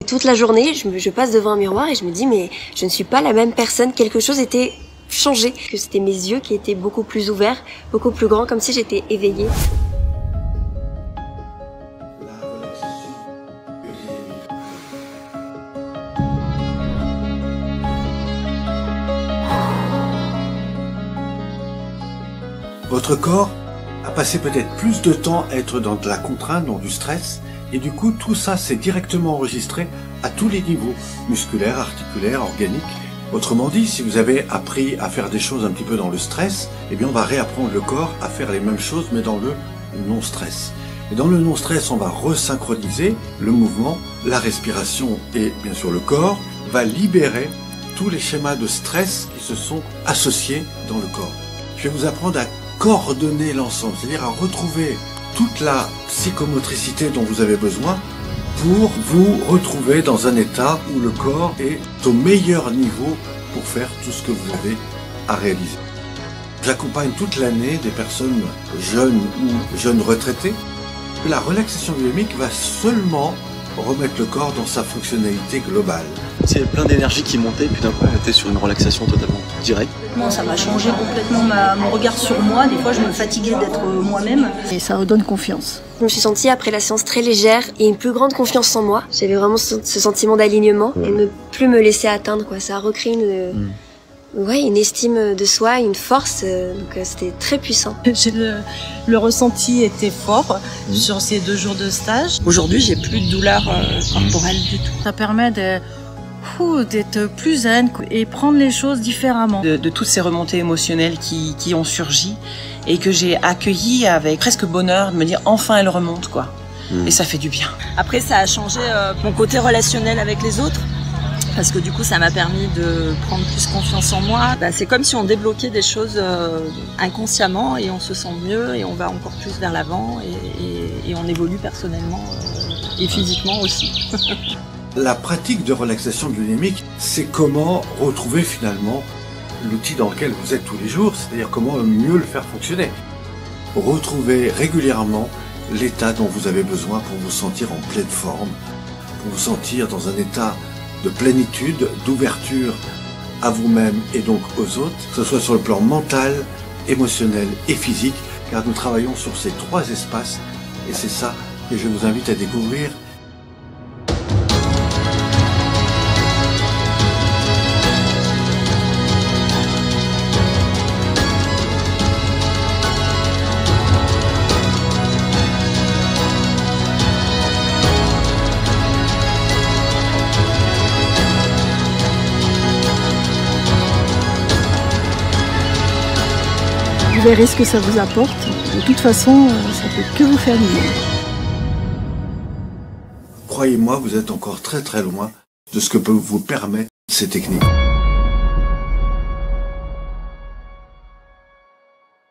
Toute la journée, je passe devant un miroir et je me dis mais je ne suis pas la même personne, quelque chose était changé, que c'était mes yeux qui étaient beaucoup plus ouverts, beaucoup plus grands, comme si j'étais éveillée. Votre corps a passé peut-être plus de temps à être dans de la contrainte, dans du stress, et du coup tout ça s'est directement enregistré à tous les niveaux, musculaires, articulaires, organiques. Autrement dit, si vous avez appris à faire des choses un petit peu dans le stress, eh bien on va réapprendre le corps à faire les mêmes choses mais dans le non-stress. Et dans le non-stress, on va resynchroniser le mouvement, la respiration et bien sûr le corps va libérer tous les schémas de stress qui se sont associés dans le corps. Je vais vous apprendre à coordonner l'ensemble, c'est-à-dire à retrouver toute la psychomotricité dont vous avez besoin pour vous retrouver dans un état où le corps est au meilleur niveau pour faire tout ce que vous avez à réaliser. J'accompagne toute l'année des personnes jeunes ou jeunes retraités. La relaxation dynamique va seulement remettre le corps dans sa fonctionnalité globale. C'est plein d'énergie qui montait, puis d'un coup on était sur une relaxation totalement directe. Ça m'a changé complètement mon regard sur moi. Des fois je me fatiguais d'être moi-même. Et ça redonne confiance. Je me suis sentie après la séance très légère et une plus grande confiance en moi. J'avais vraiment ce sentiment d'alignement et ne plus me laisser atteindre, quoi. Ça a recréé une estime de soi, une force, donc c'était très puissant. Le ressenti était fort sur ces 2 jours de stage. Aujourd'hui, j'ai plus de douleur corporelle du tout. Ça permet d'être plus zen et prendre les choses différemment. De toutes ces remontées émotionnelles qui ont surgi et que j'ai accueillies avec presque bonheur de me dire enfin elles remontent quoi. Et ça fait du bien. Après, ça a changé mon côté relationnel avec les autres. Parce que du coup, ça m'a permis de prendre plus confiance en moi. C'est comme si on débloquait des choses inconsciemment et on se sent mieux et on va encore plus vers l'avant et on évolue personnellement et physiquement aussi. La pratique de relaxation dynamique, c'est comment retrouver finalement l'outil dans lequel vous êtes tous les jours, c'est-à-dire comment mieux le faire fonctionner. Retrouver régulièrement l'état dont vous avez besoin pour vous sentir en pleine forme, pour vous sentir dans un état de plénitude, d'ouverture à vous-même et donc aux autres, que ce soit sur le plan mental, émotionnel et physique, car nous travaillons sur ces 3 espaces et c'est ça que je vous invite à découvrir. Vous verrez ce que ça vous apporte. De toute façon, ça peut que vous faire du bien. Croyez-moi, vous êtes encore très très loin de ce que peuvent vous permettre ces techniques.